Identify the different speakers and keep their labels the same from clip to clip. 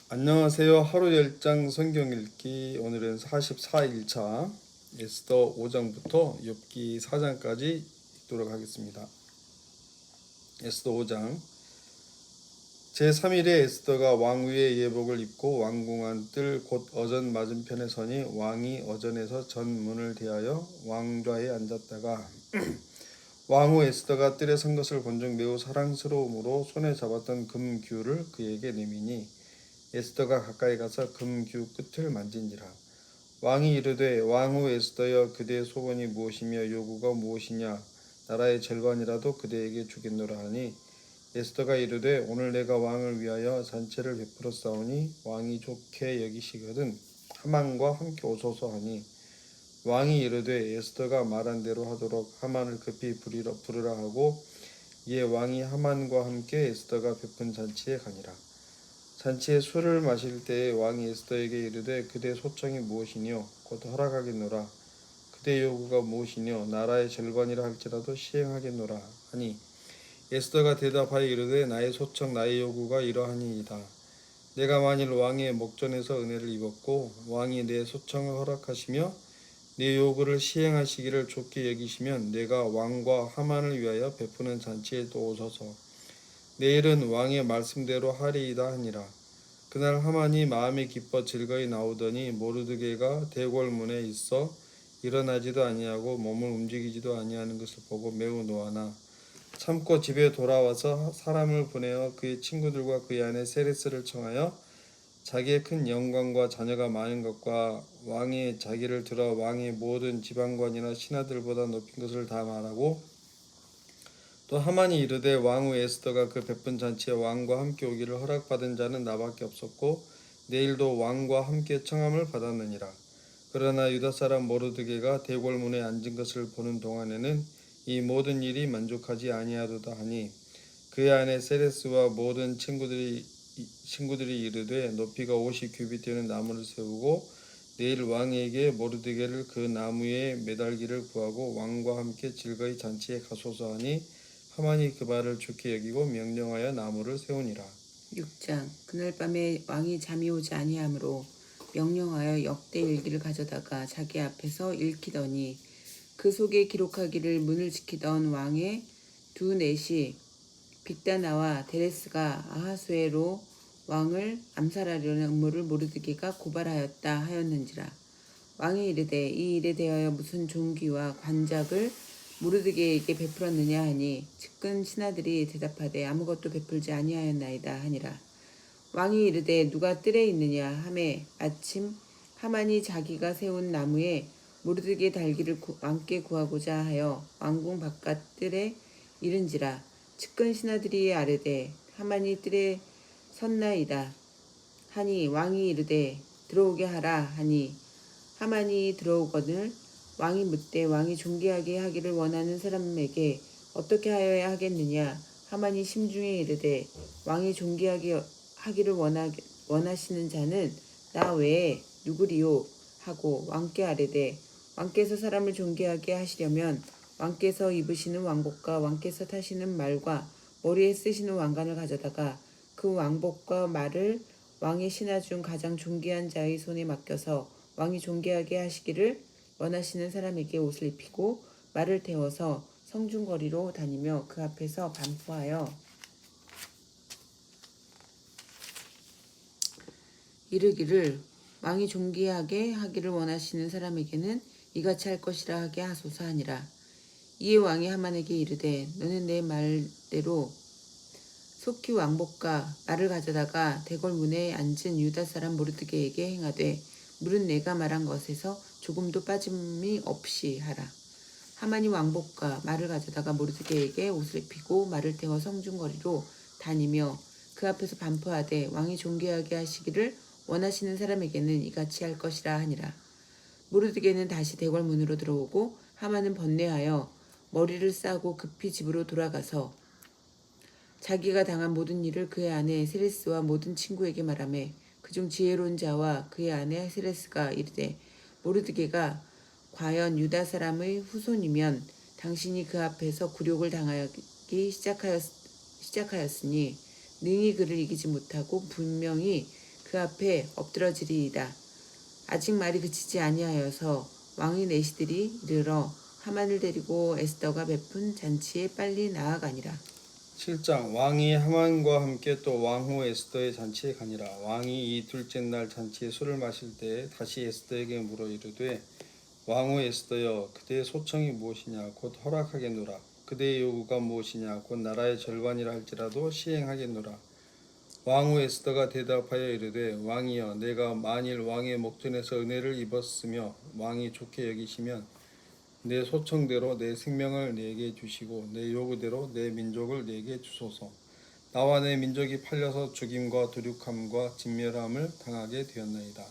Speaker 1: 안녕하세요. 하루 10장 성경 읽기. 오늘은 44일차 에스더 5장부터 욥기 4장까지 읽도록 하겠습니다. 에스더 5장. 제3일에 에스더가 왕위의 예복을 입고 왕궁안 뜰 곧 어전 맞은편에 서니 왕이 어전에서 전문을 대하여 왕좌에 앉았다가 왕후 에스더가 뜰에 선 것을 본 적 매우 사랑스러움으로 손에 잡았던 금규를 그에게 내미니 에스더가 가까이 가서 금규 끝을 만진지라. 왕이 이르되 왕후 에스더여 그대의 소원이 무엇이며 요구가 무엇이냐 나라의 절반이라도 그대에게 주겠노라 하니 에스더가 이르되 오늘 내가 왕을 위하여 잔치를 베풀었사오니 왕이 좋게 여기시거든 하만과 함께 오소서 하니 왕이 이르되 에스더가 말한 대로 하도록 하만을 급히 부르라 하고 이에 왕이 하만과 함께 에스더가 베푼 잔치에 가니라. 잔치에 술을 마실 때에 왕이 에스더에게 이르되 그대 소청이 무엇이뇨 곧 허락하겠노라. 그대 요구가 무엇이뇨 나라의 절반이라 할지라도 시행하겠노라 하니 에스더가 대답하여 이르되 나의 소청 나의 요구가 이러하니이다. 내가 만일 왕의 목전에서 은혜를 입었고 왕이 내 소청을 허락하시며 내 요구를 시행하시기를 좋게 여기시면 내가 왕과 하만을 위하여 베푸는 잔치에 또 오소서. 내일은 왕의 말씀대로 하리이다 하니라. 그날 하만이 마음이 기뻐 즐거이 나오더니 모르드게가 대궐문에 있어 일어나지도 아니하고 몸을 움직이지도 아니하는 것을 보고 매우 노하나 참고 집에 돌아와서 사람을 보내어 그의 친구들과 그의 아내 세레스를 청하여 자기의 큰 영광과 자녀가 많은 것과 왕이 자기를 들어 왕의 모든 지방관이나 신하들보다 높인 것을 다 말하고 또 하만이 이르되 왕후 에스더가 그 베푼 잔치에 왕과 함께 오기를 허락받은 자는 나밖에 없었고 내일도 왕과 함께 청함을 받았느니라. 그러나 유다 사람 모르드게가 대궐문에 앉은 것을 보는 동안에는 이 모든 일이 만족하지 아니하도다 하니 그의 아내 세레스와 모든 친구들이 이르되 높이가 50규빗 되는 나무를 세우고 내일 왕에게 모르드게를 그 나무에 매달기를 구하고 왕과 함께 즐거이 잔치에 가소서 하니 하만이 그 말을 좋게 여기고 명령하여 나무를 세우니라.
Speaker 2: 6장. 그날 밤에 왕이 잠이 오지 아니하므로 명령하여 역대 일기를 가져다가 자기 앞에서 읽히더니 그 속에 기록하기를 문을 지키던 왕의 두 넷이 빅다나와 데레스가 아하수에로 왕을 암살하려는 음모를 모르드게가 고발하였다 하였는지라. 왕이 이르되 이 일에 대하여 무슨 종기와 관작을 모르드게에게 베풀었느냐 하니 측근 신하들이 대답하되 아무것도 베풀지 아니하였나이다 하니라. 왕이 이르되 누가 뜰에 있느냐 하매 아침 하만이 자기가 세운 나무에 모르드게 달기를 왕께 구하고자 하여 왕궁 바깥 뜰에 이른지라. 측근 신하들이 아뢰되 하만이 뜰에 섰나이다 하니 왕이 이르되 들어오게 하라 하니 하만이 들어오거늘 왕이 묻되 왕이 존귀하게 하기를 원하는 사람에게 어떻게 하여야 하겠느냐. 하만이 심중에 이르되 왕이 존귀하게 하기를 원하시는 자는 나 외에 누구리요 하고 왕께 아뢰되 왕께서 사람을 존귀하게 하시려면 왕께서 입으시는 왕복과 왕께서 타시는 말과 머리에 쓰시는 왕관을 가져다가 그 왕복과 말을 왕의 신하 중 가장 존귀한 자의 손에 맡겨서 왕이 존귀하게 하시기를 원하시는 사람에게 옷을 입히고 말을 태워서 성중거리로 다니며 그 앞에서 반포하여 이르기를 왕이 존귀하게 하기를 원하시는 사람에게는 이같이 할 것이라 하게 하소서 하니라. 이에 왕이 하만에게 이르되 너는 내 말대로 속히 왕복과 말을 가져다가 대궐문에 앉은 유다 사람 모르드게에게 행하되 물은 내가 말한 것에서 조금도 빠짐이 없이 하라. 하만이 왕복과 말을 가져다가 모르드게에게 옷을 입히고 말을 태워 성중거리로 다니며 그 앞에서 반포하되 왕이 존귀하게 하시기를 원하시는 사람에게는 이같이 할 것이라 하니라. 모르드게는 다시 대궐문으로 들어오고 하만은 번뇌하여 머리를 싸고 급히 집으로 돌아가서 자기가 당한 모든 일을 그의 아내 세레스와 모든 친구에게 말하매 그중 지혜로운 자와 그의 아내 세레스가 이르되 모르드게가 과연 유다 사람의 후손이면 당신이 그 앞에서 굴욕을 당하기 시작하였으니 능히 그를 이기지 못하고 분명히 그 앞에 엎드러지리이다. 아직 말이 그치지 아니하여서 왕의 내시들이 이르러 하만을 데리고 에스더가 베푼 잔치에 빨리 나아가니라.
Speaker 1: 7장 왕이 하만과 함께 또 왕후 에스더의 잔치에 가니라. 왕이 이 둘째 날 잔치에 술을 마실 때에 다시 에스더에게 물어 이르되 왕후 에스더여 그대의 소청이 무엇이냐 곧 허락하겠노라. 그대의 요구가 무엇이냐 곧 나라의 절반이라 할지라도 시행하겠노라. 왕후 에스더가 대답하여 이르되 왕이여 내가 만일 왕의 목전에서 은혜를 입었으며 왕이 좋게 여기시면 내 소청대로 내 생명을 내게 주시고 내 요구대로 내 민족을 내게 주소서. 나와 내 민족이 팔려서 죽임과 도륙함과 진멸함을 당하게 되었나이다.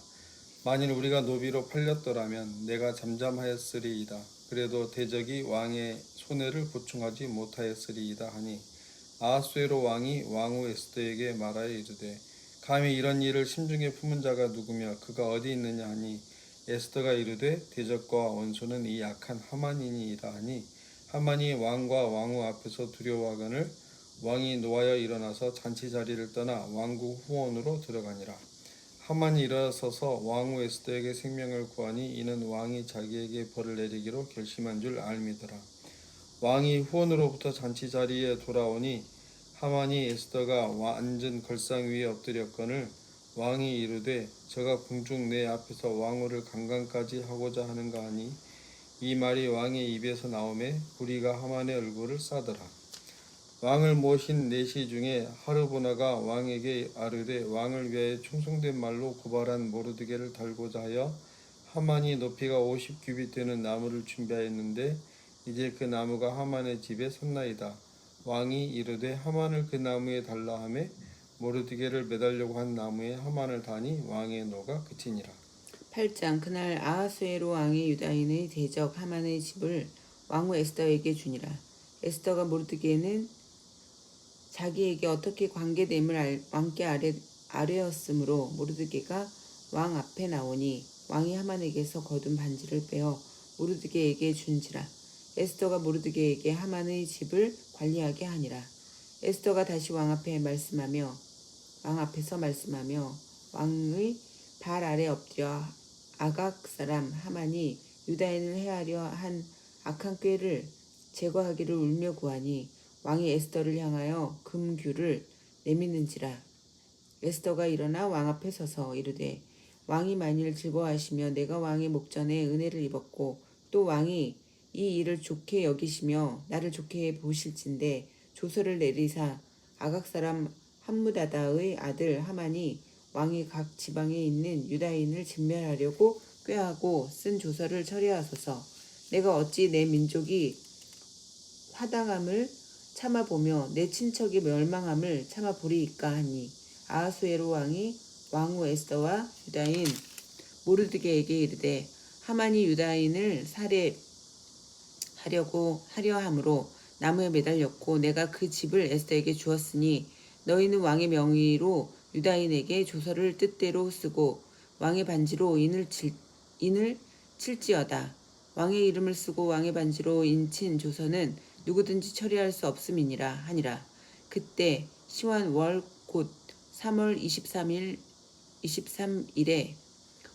Speaker 1: 만일 우리가 노비로 팔렸더라면 내가 잠잠하였으리이다. 그래도 대적이 왕의 손해를 보충하지 못하였으리이다 하니 아하수에로 왕이 왕후 에스더에게 말하여 이르되 감히 이런 일을 심중에 품은 자가 누구며 그가 어디 있느냐 하니 에스더가 이르되 대적과 원수는 이 약한 하만이니이다 하니 하만이 왕과 왕후 앞에서 두려워하거늘 왕이 노하여 일어나서 잔치 자리를 떠나 왕국 후원으로 들어가니라. 하만이 일어서서 왕후 에스더에게 생명을 구하니 이는 왕이 자기에게 벌을 내리기로 결심한 줄 알미더라. 왕이 후원으로부터 잔치 자리에 돌아오니 하만이 에스더가 앉은 걸상 위에 엎드렸거늘 왕이 이르되 저가 궁중 내 앞에서 왕후를 강간까지 하고자 하는가 하니 이 말이 왕의 입에서 나오매 불의가 하만의 얼굴을 싸더라. 왕을 모신 내시 중에 하르보나가 왕에게 아르되 왕을 위하여 충성된 말로 고발한 모르드게를 달고자 하여 하만이 높이가 50규빗 되는 나무를 준비하였는데 이제 그 나무가 하만의 집에 섰나이다. 왕이 이르되 하만을 그 나무에 달라 하매 모르드게를 매달려고 한 나무에 하만을 다니 왕의 노가 그치니라.
Speaker 2: 8장 그날 아하수에로 왕이 유다인의 대적 하만의 집을 왕후 에스더에게 주니라. 에스더가 모르드게는 자기에게 어떻게 관계됨을 왕께 아뢰었으므로 모르드게가 왕 앞에 나오니 왕이 하만에게서 거둔 반지를 빼어 모르드게에게 준지라. 에스더가 모르드게에게 하만의 집을 관리하게 하니라. 에스더가 다시 왕 앞에서 말씀하며 왕의 발 아래 엎드려 아각 사람 하만이 유다인을 해하려 한 악한 꾀를 제거하기를 울며 구하니 왕이 에스더를 향하여 금규를 내미는지라. 에스더가 일어나 왕 앞에 서서 이르되 왕이 만일 즐거워하시며 내가 왕의 목전에 은혜를 입었고 또 왕이 이 일을 좋게 여기시며 나를 좋게 보실진대 조서를 내리사 아각 사람 함무다다의 아들 하만이 왕이 각 지방에 있는 유다인을 진멸하려고 꾀하고 쓴 조서를 처리하소서. 내가 어찌 내 민족이 화당함을 참아보며 내 친척이 멸망함을 참아보리이까 하니 아하수에로 왕이 왕후 에스더와 유다인 모르드게에게 이르되 하만이 유다인을 하려 함으로 나무에 매달렸고 내가 그 집을 에스더에게 주었으니 너희는 왕의 명의로 유다인에게 조서를 뜻대로 쓰고 왕의 반지로 인을 칠지어다. 왕의 이름을 쓰고 왕의 반지로 인친 조서는 누구든지 처리할 수 없음이니라 하니라. 그때 시완월 곧 3월 23일에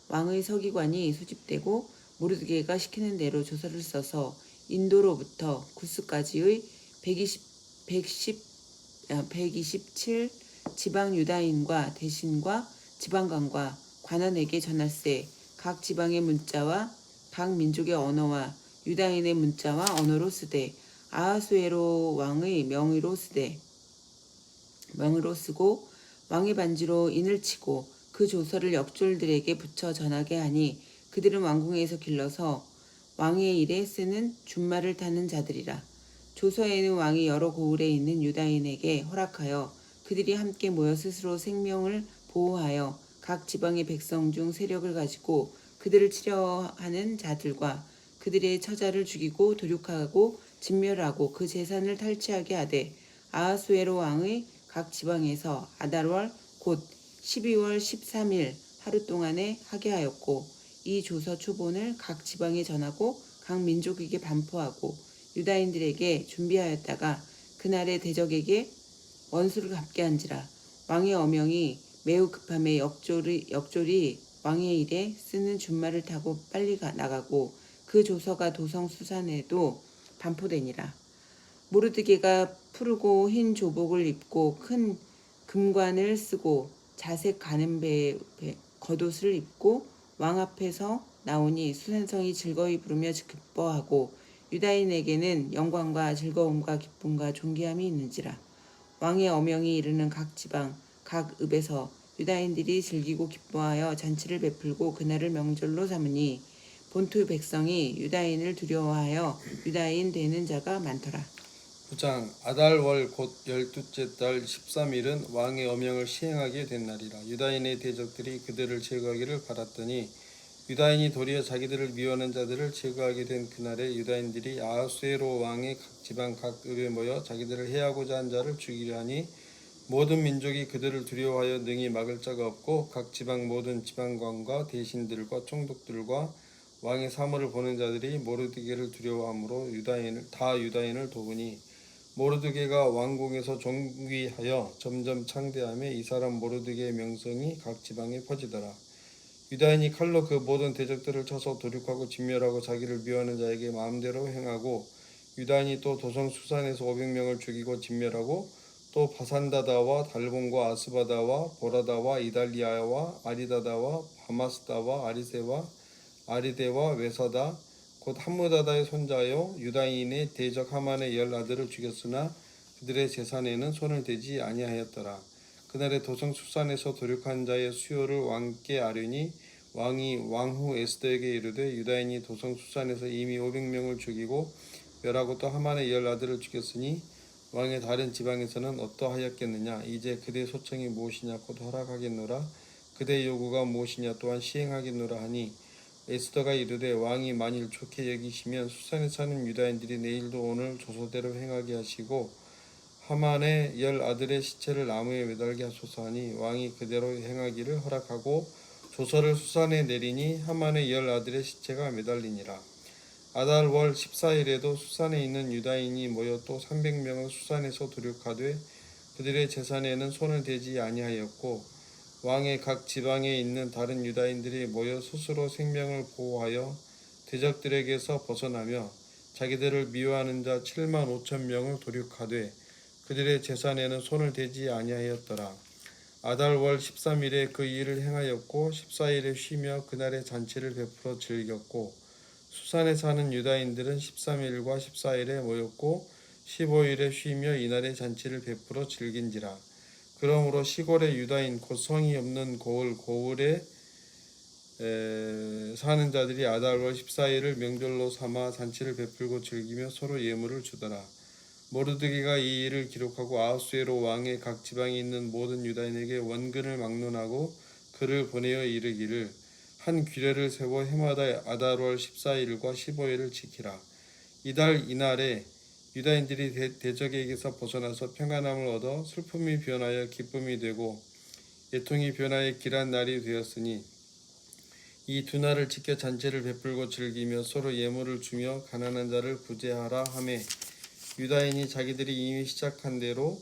Speaker 2: 왕의 서기관이 소집되고 모르드게가 시키는 대로 조서를 써서 인도로부터 구스까지의 127 지방 유다인과 대신과 지방관과 관원에게 전할세. 각 지방의 문자와 각 민족의 언어와 유다인의 문자와 언어로 쓰되 아하수에로 왕의 명의로 쓰고 왕의 반지로 인을 치고 그 조서를 역졸들에게 붙여 전하게 하니 그들은 왕궁에서 길러서 왕의 일에 쓰는 준말을 타는 자들이라. 조서에는 왕이 여러 고을에 있는 유다인에게 허락하여 그들이 함께 모여 스스로 생명을 보호하여 각 지방의 백성 중 세력을 가지고 그들을 치려 하는 자들과 그들의 처자를 죽이고 도륙하고 진멸하고 그 재산을 탈취하게 하되 아하수에로 왕의 각 지방에서 아달월 곧 12월 13일 하루 동안에 하게 하였고 이 조서 초본을 각 지방에 전하고 각 민족에게 반포하고 유다인들에게 준비하였다가 그날의 대적에게 원수를 갚게 한지라. 왕의 어명이 매우 급함에 역졸이 왕의 일에 쓰는 준말을 타고 빨리 나가고 그 조서가 도성 수산에도 반포되니라. 모르드게가 푸르고 흰 조복을 입고 큰 금관을 쓰고 자색 가는 겉옷을 입고 왕 앞에서 나오니 수산성이 즐거이 부르며 기뻐하고 유다인에게는 영광과 즐거움과 기쁨과 존귀함이 있는지라. 왕의 어명이 이르는 각 지방 각 읍에서 유다인들이 즐기고 기뻐하여 잔치를 베풀고 그날을 명절로 삼으니 본토 백성이 유다인을 두려워하여 유다인 되는 자가 많더라.
Speaker 1: 9장 아달월 곧 12째 달 13일은 왕의 어명을 시행하게 된 날이라. 유다인의 대적들이 그들을 제거하기를 바랐더니 유다인이 도리어 자기들을 미워하는 자들을 제거하게 된 그날에 유다인들이 아하수에로 왕의 각 지방 각 읍에 모여 자기들을 해하고자 한 자를 죽이려 하니 모든 민족이 그들을 두려워하여 능히 막을 자가 없고 각 지방 모든 지방관과 대신들과 총독들과 왕의 사물을 보는 자들이 모르드게를 두려워하므로 유다인을 도우니 모르드게가 왕궁에서 존귀하여 점점 창대하며 이 사람 모르드게의 명성이 각 지방에 퍼지더라. 유다인이 칼로 그 모든 대적들을 쳐서 도륙하고 진멸하고 자기를 미워하는 자에게 마음대로 행하고 유다인이 또 도성 수산에서 500명을 죽이고 진멸하고 또 바산다다와 달본과 아스바다와 보라다와 이달리아와 아리다다와 바마스다와 아리세와 아리데와 외사다 곧 함무다다의 손자요 유다인의 대적 하만의 10 아들을 죽였으나 그들의 재산에는 손을 대지 아니하였더라. 그날에 도성 수산에서 도륙한 자의 수요를 왕께 아뢰니 왕이 왕후 에스더에게 이르되 유다인이 도성 수산에서 이미 500명을 죽이고 멸하고 또 하만의 10 아들을 죽였으니 왕의 다른 지방에서는 어떠하였겠느냐. 이제 그대 소청이 무엇이냐 곧 허락하겠노라. 그대 요구가 무엇이냐 또한 시행하겠노라 하니 에스더가 이르되 왕이 만일 좋게 여기시면 수산에 사는 유다인들이 내일도 오늘 조서대로 행하게 하시고 하만의 10 아들의 시체를 나무에 매달게 하소서 하니 왕이 그대로 행하기를 허락하고 조서를 수산에 내리니 하만의 10 아들의 시체가 매달리니라. 아달월 14일에도 수산에 있는 유다인이 모여 또 300명을 수산에서 도륙하되 그들의 재산에는 손을 대지 아니하였고 왕의 각 지방에 있는 다른 유다인들이 모여 스스로 생명을 보호하여 대적들에게서 벗어나며 자기들을 미워하는 자 75,000명을 도륙하되 그들의 재산에는 손을 대지 아니하였더라. 아달월 13일에 그 일을 행하였고 14일에 쉬며 그날의 잔치를 베풀어 즐겼고 수산에 사는 유다인들은 13일과 14일에 모였고 15일에 쉬며 이날의 잔치를 베풀어 즐긴지라. 그러므로 시골의 유다인 곧 성이 없는 고을에 사는 자들이 아달월 14일을 명절로 삼아 잔치를 베풀고 즐기며 서로 예물을 주더라. 모르드게가 이 일을 기록하고 아하수에로 왕의 각 지방에 있는 모든 유다인에게 원근을 막론하고 그를 보내어 이르기를 한 규례를 세워 해마다 아달월 14일과 15일을 지키라. 이날에 유다인들이 대적에게서 벗어나서 평안함을 얻어 슬픔이 변하여 기쁨이 되고 애통이 변하여 길한 날이 되었으니 이 두 날을 지켜 잔치를 베풀고 즐기며 서로 예물을 주며 가난한 자를 구제하라 하매 유다인이 자기들이 이미 시작한 대로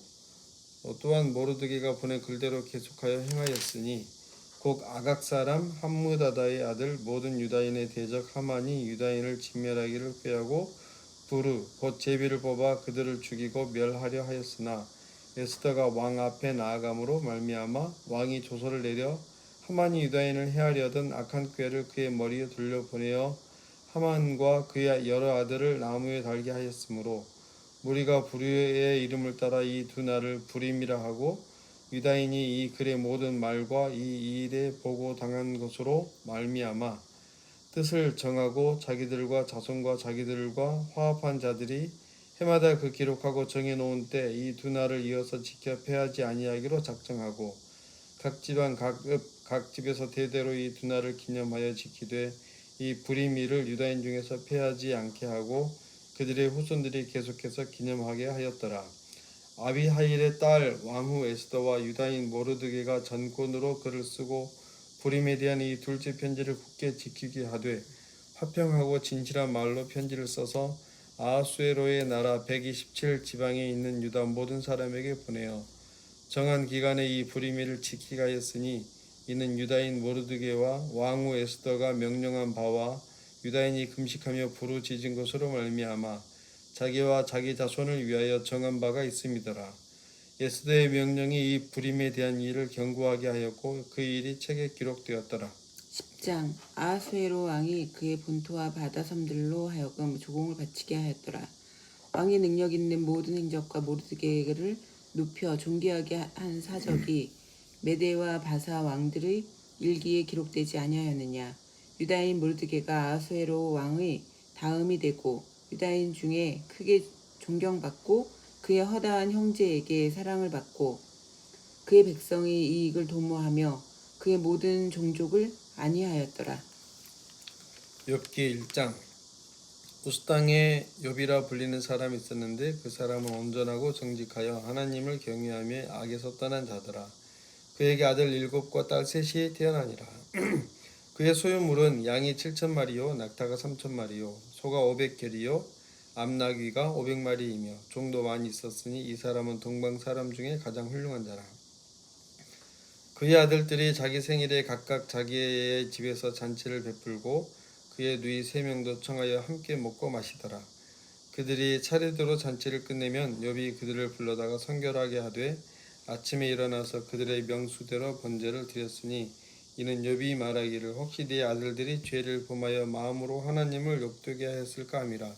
Speaker 1: 또한 모르드게가 보낸 글대로 계속하여 행하였으니 곧 아각 사람 함무다다의 아들 모든 유다인의 대적 하만이 유다인을 진멸하기를 꾀하고 부르 곧 제비를 뽑아 그들을 죽이고 멸하려 하였으나 에스더가 왕 앞에 나아감으로 말미암아 왕이 조서를 내려 하만이 유다인을 해하려던 악한 꾀를 그의 머리에 돌려보내어 하만과 그의 여러 아들을 나무에 달게 하였으므로 무리가 부류의 이름을 따라 이 두 날을 부림이라 하고 유다인이 이 글의 모든 말과 이 일에 보고 당한 것으로 말미암아 뜻을 정하고 자기들과 자손과 자기들과 화합한 자들이 해마다 그 기록하고 정해놓은 때 이 두 날을 이어서 지켜 패하지 아니하기로 작정하고 각 지방 각 읍 각 집에서 대대로 이 두 날을 기념하여 지키되 이 부림일을 유다인 중에서 패하지 않게 하고 그들의 후손들이 계속해서 기념하게 하였더라. 아비하일의 딸 왕후 에스더와 유다인 모르드게가 전권으로 글을 쓰고 부림에 대한 이 둘째 편지를 굳게 지키게 하되 화평하고 진실한 말로 편지를 써서 아하수에로의 나라 127 지방에 있는 유다 모든 사람에게 보내어 정한 기간에 이 불임일을 지키게 하였으니 이는 유다인 모르드게와 왕후 에스더가 명령한 바와 유다인이 금식하며 부르짖은 것으로 말미암아 자기와 자기 자손을 위하여 정한 바가 있음이더라. 에스더의 명령이 이 불임에 대한 일을 경고하게 하였고 그 일이 책에 기록되었더라.
Speaker 2: 10장 아하수에로 왕이 그의 본토와 바다 섬들로 하여금 조공을 바치게 하였더라. 왕의 능력 있는 모든 행적과 모르드게를 높여 존귀하게 한 사적이 메대와 바사 왕들의 일기에 기록되지 아니하였느냐. 유다인 모르드게가 아하수에로 왕의 다음이 되고 유다인 중에 크게 존경받고 그의 허다한 형제에게 사랑을 받고 그의 백성의 이익을 도모하며 그의 모든 종족을 아니하였더라.
Speaker 1: 욥기 1장. 우스 땅에 욥이라 불리는 사람이 있었는데 그 사람은 온전하고 정직하여 하나님을 경외하며 악에서 떠난 자더라. 그에게 아들 7과 딸 3이 태어나니라. 그의 소유물은 양이 7,000마리요 낙타가 3,000마리요 소가 500결이요 암나귀가 500마리이며 종도 많이 있었으니 이 사람은 동방 사람 중에 가장 훌륭한 자라. 그의 아들들이 자기 생일에 각각 자기의 집에서 잔치를 베풀고 그의 누이 3명도 청하여 함께 먹고 마시더라. 그들이 차례대로 잔치를 끝내면 욥이 그들을 불러다가 성결하게 하되 아침에 일어나서 그들의 명수대로 번제를 드렸으니 이는 욥이 말하기를 혹시 네 아들들이 죄를 범하여 마음으로 하나님을 욕되게 하였을까 함이라.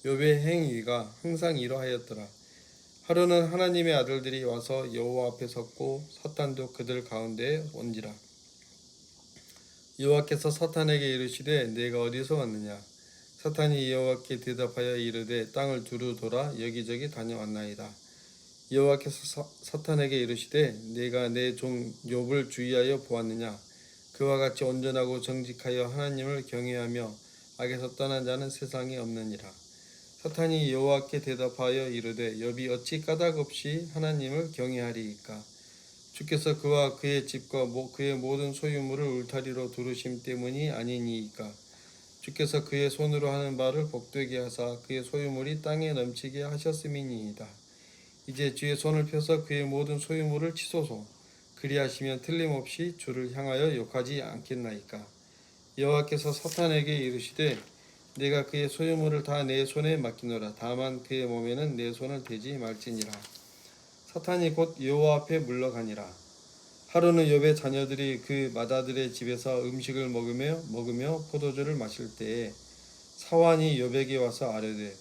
Speaker 1: 욥의 행위가 항상 이러하였더라. 하루는 하나님의 아들들이 와서 여호와 앞에 섰고 사탄도 그들 가운데에 온지라. 여호와께서 사탄에게 이르시되 내가 어디서 왔느냐. 사탄이 여호와께 대답하여 이르되 땅을 두루 돌아 여기저기 다녀왔나이다. 여호와께서 사탄에게 이르시되 내가 내 종 욥을 주의하여 보았느냐. 그와 같이 온전하고 정직하여 하나님을 경외하며 악에서 떠난 자는 세상에 없느니라. 사탄이 여호와께 대답하여 이르되 욥이 어찌 까닭없이 하나님을 경외하리이까. 주께서 그와 그의 집과 그의 모든 소유물을 울타리로 두르심 때문이 아니니이까. 주께서 그의 손으로 하는 바를 복되게 하사 그의 소유물이 땅에 넘치게 하셨음이니이다. 이제 주의 손을 펴서 그의 모든 소유물을 치소서. 그리하시면 틀림없이 주를 향하여 욕하지 않겠나이까. 여호와께서 사탄에게 이르시되 내가 그의 소유물을 다 내 손에 맡기노라. 다만 그의 몸에는 내 손을 대지 말지니라. 사탄이 곧 여호와 앞에 물러가니라. 하루는 욥의 자녀들이 그 맏아들의 집에서 음식을 먹으며 포도주를 마실 때에 사환이 욥에게 와서 아뢰되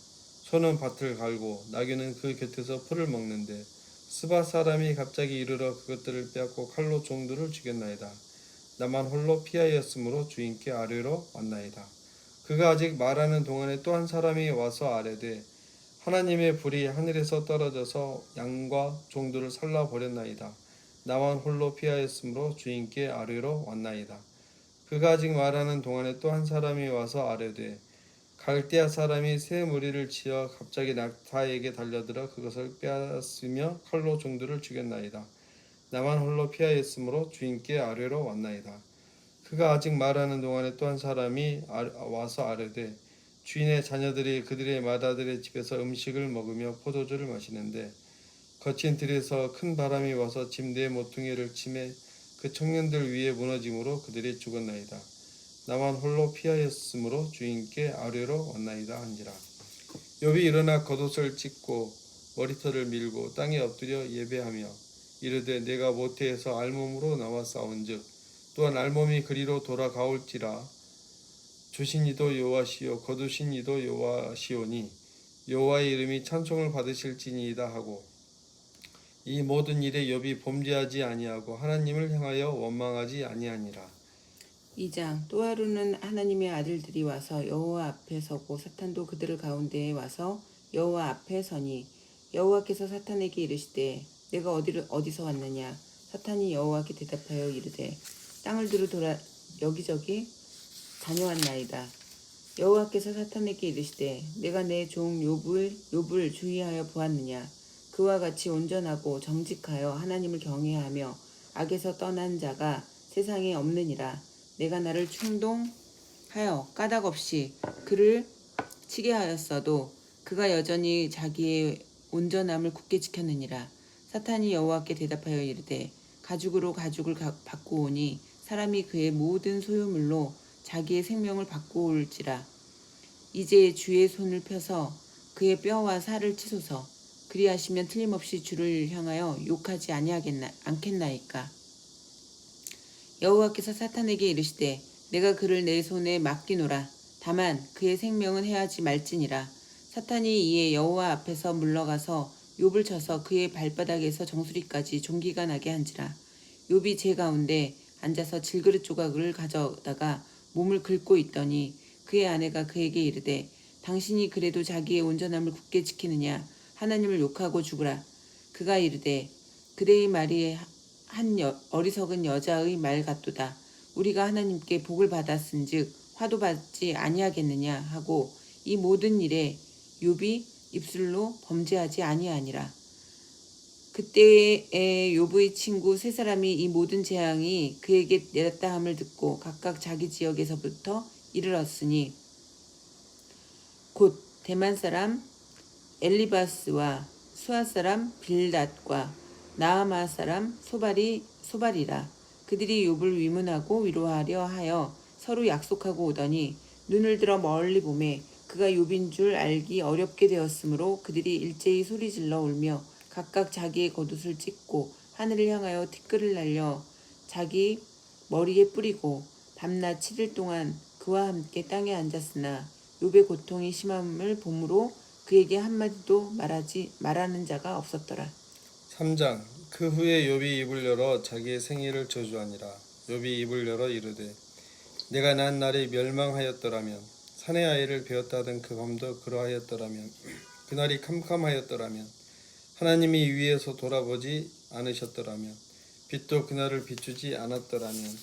Speaker 1: 소는 밭을 갈고 나귀는 그 곁에서 풀을 먹는데 스바 사람이 갑자기 이르러 그것들을 빼앗고 칼로 종들을 죽였나이다. 나만 홀로 피하였으므로 주인께 아뢰러 왔나이다. 그가 아직 말하는 동안에 또 한 사람이 와서 아뢰되 하나님의 불이 하늘에서 떨어져서 양과 종들을 살라버렸나이다. 나만 홀로 피하였으므로 주인께 아뢰러 왔나이다. 그가 아직 말하는 동안에 또 한 사람이 와서 아뢰되 갈대아 사람이 새 무리를 치어 갑자기 낙타에게 달려들어 그것을 빼앗으며 칼로 종들을 죽였나이다. 나만 홀로 피하였으므로 주인께 아뢰러 왔나이다. 그가 아직 말하는 동안에 또 한 사람이 와서 아뢰되 주인의 자녀들이 그들의 맏아들의 집에서 음식을 먹으며 포도주를 마시는데 거친 들에서 큰 바람이 와서 집 내 모퉁이를 치매 그 청년들 위에 무너짐으로 그들이 죽었나이다. 나만 홀로 피하였으므로 주인께 아뢰러 왔나이다 한지라. 욥이 일어나 겉옷을 찢고 머리털을 밀고 땅에 엎드려 예배하며 이르되 내가 모태에서 알몸으로 나와 싸운즉 또한 알몸이 그리로 돌아가올지라. 주신 이도 여호와시요 거두신 이도 여호와시오니 여호와의 이름이 찬송을 받으실지니이다 하고 이 모든 일에 욥이 범죄하지 아니하고 하나님을 향하여 원망하지 아니하니라.
Speaker 2: 2장 또 하루는 하나님의 아들들이 와서 여호와 앞에 서고 사탄도 그들 가운데에 와서 여호와 앞에 서니 여호와께서 사탄에게 이르시되 내가 어디서 왔느냐. 사탄이 여호와께 대답하여 이르되 땅을 두루 돌아 여기저기 다녀왔나이다. 여호와께서 사탄에게 이르시되 내가 내 종 욥을 주의하여 보았느냐. 그와 같이 온전하고 정직하여 하나님을 경외하며 악에서 떠난 자가 세상에 없느니라. 내가 나를 충동하여 까닭없이 그를 치게 하였어도 그가 여전히 자기의 온전함을 굳게 지켰느니라. 사탄이 여호와께 대답하여 이르되 가죽으로 가죽을 바꾸오니 사람이 그의 모든 소유물로 자기의 생명을 바꾸올지라. 이제 주의 손을 펴서 그의 뼈와 살을 치소서. 그리하시면 틀림없이 주를 향하여 욕하지 않겠나이까. 여호와께서 사탄에게 이르시되 내가 그를 내 손에 맡기노라. 다만 그의 생명은 해하지 말지니라. 사탄이 이에 여호와 앞에서 물러가서 욥을 쳐서 그의 발바닥에서 정수리까지 종기가 나게 한지라. 욥이 제 가운데 앉아서 질그릇 조각을 가져다가 몸을 긁고 있더니 그의 아내가 그에게 이르되 당신이 그래도 자기의 온전함을 굳게 지키느냐. 하나님을 욕하고 죽으라. 그가 이르되 그대의 말이 한 어리석은 여자의 말 같도다. 우리가 하나님께 복을 받았은즉 화도 받지 아니하겠느냐 하고 이 모든 일에 욥이 입술로 범죄하지 아니하니라. 그때에 욥의 친구 세 사람이 이 모든 재앙이 그에게 내렸다 함을 듣고 각각 자기 지역에서부터 이르렀으니 곧 대만 사람 엘리바스와 수아 사람 빌닷과 나아마 사람 소발이라. 그들이 욥을 위문하고 위로하려 하여 서로 약속하고 오더니 눈을 들어 멀리 보매 그가 욥인 줄 알기 어렵게 되었으므로 그들이 일제히 소리질러 울며 각각 자기의 겉옷을 찢고 하늘을 향하여 티끌을 날려 자기 머리에 뿌리고 밤낮 7일 동안 그와 함께 땅에 앉았으나 욥의 고통이 심함을 보므로 그에게 한마디도 말하는 자가 없었더라.
Speaker 1: 3장. 그 후에 욥이 입을 열어 자기의 생일을 저주하니라. 욥이 입을 열어 이르되 내가 난 날이 멸망하였더라면 산의 아이를 베었다던 그 밤도 그러하였더라면 그날이 캄캄하였더라면 하나님이 위에서 돌아보지 않으셨더라면 빛도 그날을 비추지 않았더라면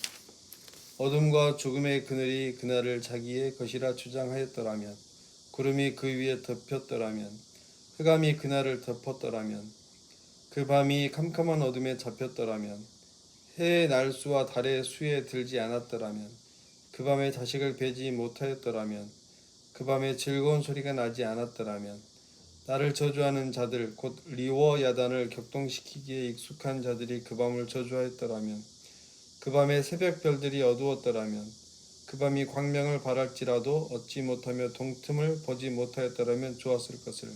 Speaker 1: 어둠과 죽음의 그늘이 그날을 자기의 것이라 주장하였더라면 구름이 그 위에 덮였더라면 흑암이 그날을 덮었더라면 그 밤이 캄캄한 어둠에 잡혔더라면 해의 날수와 달의 수에 들지 않았더라면 그 밤에 자식을 베지 못하였더라면 그 밤에 즐거운 소리가 나지 않았더라면 나를 저주하는 자들 곧 리워 야단을 격동시키기에 익숙한 자들이 그 밤을 저주하였더라면 그 밤에 새벽별들이 어두웠더라면 그 밤이 광명을 발할지라도 얻지 못하며 동틈을 보지 못하였더라면 좋았을 것을.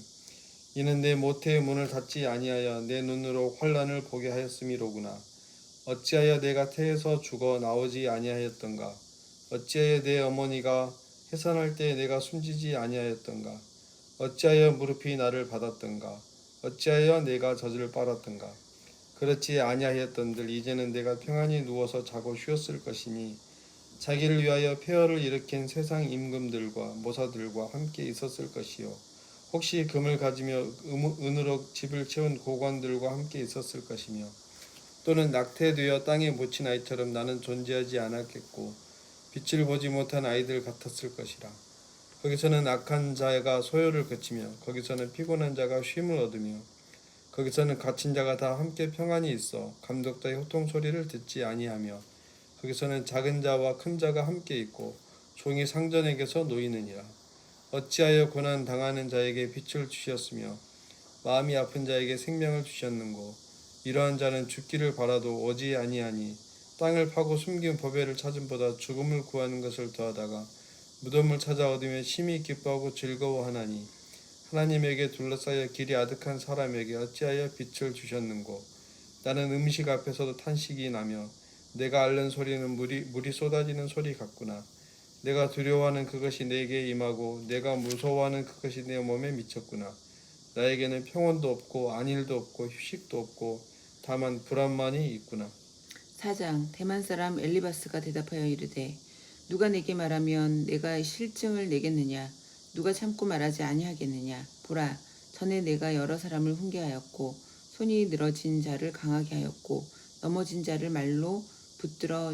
Speaker 1: 이는 내 모태의 문을 닫지 아니하여 내 눈으로 환난을 보게 하였음이로구나. 어찌하여 내가 태에서 죽어 나오지 아니하였던가. 어찌하여 내 어머니가 해산할 때 내가 숨지지 아니하였던가. 어찌하여 무릎이 나를 받았던가. 어찌하여 내가 젖을 빨았던가. 그렇지 아니하였던들 이제는 내가 평안히 누워서 자고 쉬었을 것이니 자기를 위하여 폐허를 일으킨 세상 임금들과 모사들과 함께 있었을 것이요 혹시 금을 가지며 은으로 집을 채운 고관들과 함께 있었을 것이며 또는 낙태되어 땅에 묻힌 아이처럼 나는 존재하지 않았겠고 빛을 보지 못한 아이들 같았을 것이라. 거기서는 악한 자가 소요를 그치며 거기서는 피곤한 자가 쉼을 얻으며 거기서는 갇힌 자가 다 함께 평안히 있어 감독자의 호통 소리를 듣지 아니하며 거기서는 작은 자와 큰 자가 함께 있고 종이 상전에게서 놓이느니라. 어찌하여 고난 당하는 자에게 빛을 주셨으며 마음이 아픈 자에게 생명을 주셨는고. 이러한 자는 죽기를 바라도 오지 아니하니 땅을 파고 숨긴 보배를 찾음보다 죽음을 구하는 것을 더하다가 무덤을 찾아 얻으며 심히 기뻐하고 즐거워하나니 하나님에게 둘러싸여 길이 아득한 사람에게 어찌하여 빛을 주셨는고. 나는 음식 앞에서도 탄식이 나며 내가 앓는 소리는 물이 쏟아지는 소리 같구나. 내가 두려워하는 그것이 내게 임하고 내가 무서워하는 그것이 내 몸에 미쳤구나. 나에게는 평온도 없고 안일도 없고 휴식도 없고 다만 불안만이 있구나.
Speaker 2: 4장. 대만 사람 엘리바스가 대답하여 이르되 누가 내게 말하면 내가 실증을 내겠느냐. 누가 참고 말하지 아니하겠느냐. 보라, 전에 내가 여러 사람을 훈계하였고 손이 늘어진 자를 강하게 하였고 넘어진 자를 말로 붙들어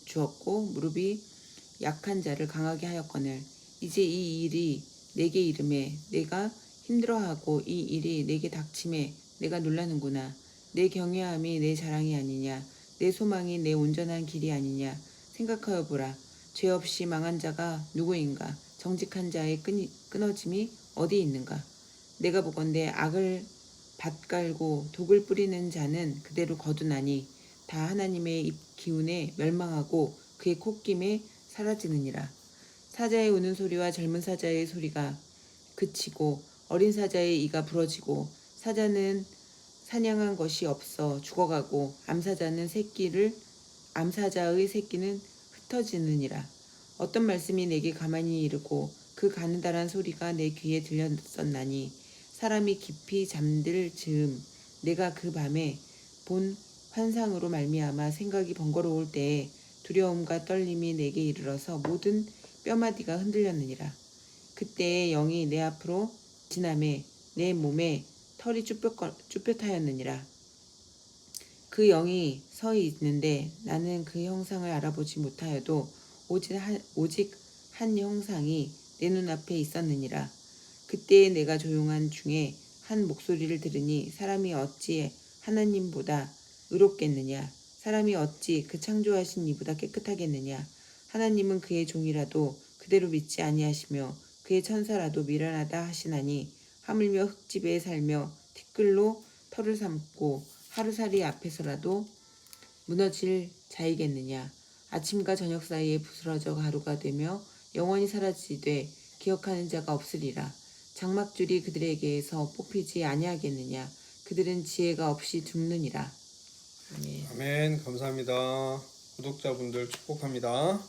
Speaker 2: 주었고 무릎이 약한 자를 강하게 하였거늘 이제 이 일이 내게 이름에 내가 힘들어하고 이 일이 내게 닥침에 내가 놀라는구나. 내 경외함이 내 자랑이 아니냐. 내 소망이 내 온전한 길이 아니냐. 생각하여 보라. 죄 없이 망한 자가 누구인가. 정직한 자의 끊어짐이 어디 있는가. 내가 보건대 악을 밭 깔고 독을 뿌리는 자는 그대로 거두나니 다 하나님의 입 기운에 멸망하고 그의 콧김에 사라지느니라. 사자의 우는 소리와 젊은 사자의 소리가 그치고 어린 사자의 이가 부러지고 사자는 사냥한 것이 없어 죽어가고 암사자의 새끼는 흩어지느니라. 어떤 말씀이 내게 가만히 이르고 그 가느다란 소리가 내 귀에 들렸었나니 사람이 깊이 잠들 즈음 내가 그 밤에 본 환상으로 말미암아 생각이 번거로울 때에 두려움과 떨림이 내게 이르러서 모든 뼈마디가 흔들렸느니라. 그때에 영이 내 앞으로 지나매 내 몸에 털이 쭈뼛하였느니라. 그 영이 서 있는데 나는 그 형상을 알아보지 못하여도 오직 한 형상이 내 눈앞에 있었느니라. 그때에 내가 조용한 중에 한 목소리를 들으니 사람이 어찌 하나님보다 의롭겠느냐? 사람이 어찌 그 창조하신 이보다 깨끗하겠느냐? 하나님은 그의 종이라도 그대로 믿지 아니하시며 그의 천사라도 미련하다 하시나니 하물며 흙집에 살며 티끌로 털을 삼고 하루살이 앞에서라도 무너질 자이겠느냐? 아침과 저녁 사이에 부스러져 가루가 되며 영원히 사라지되 기억하는 자가 없으리라. 장막줄이 그들에게서 뽑히지 아니하겠느냐? 그들은 지혜가 없이 죽느니라. 아멘.
Speaker 1: 아멘. 감사합니다. 구독자분들 축복합니다.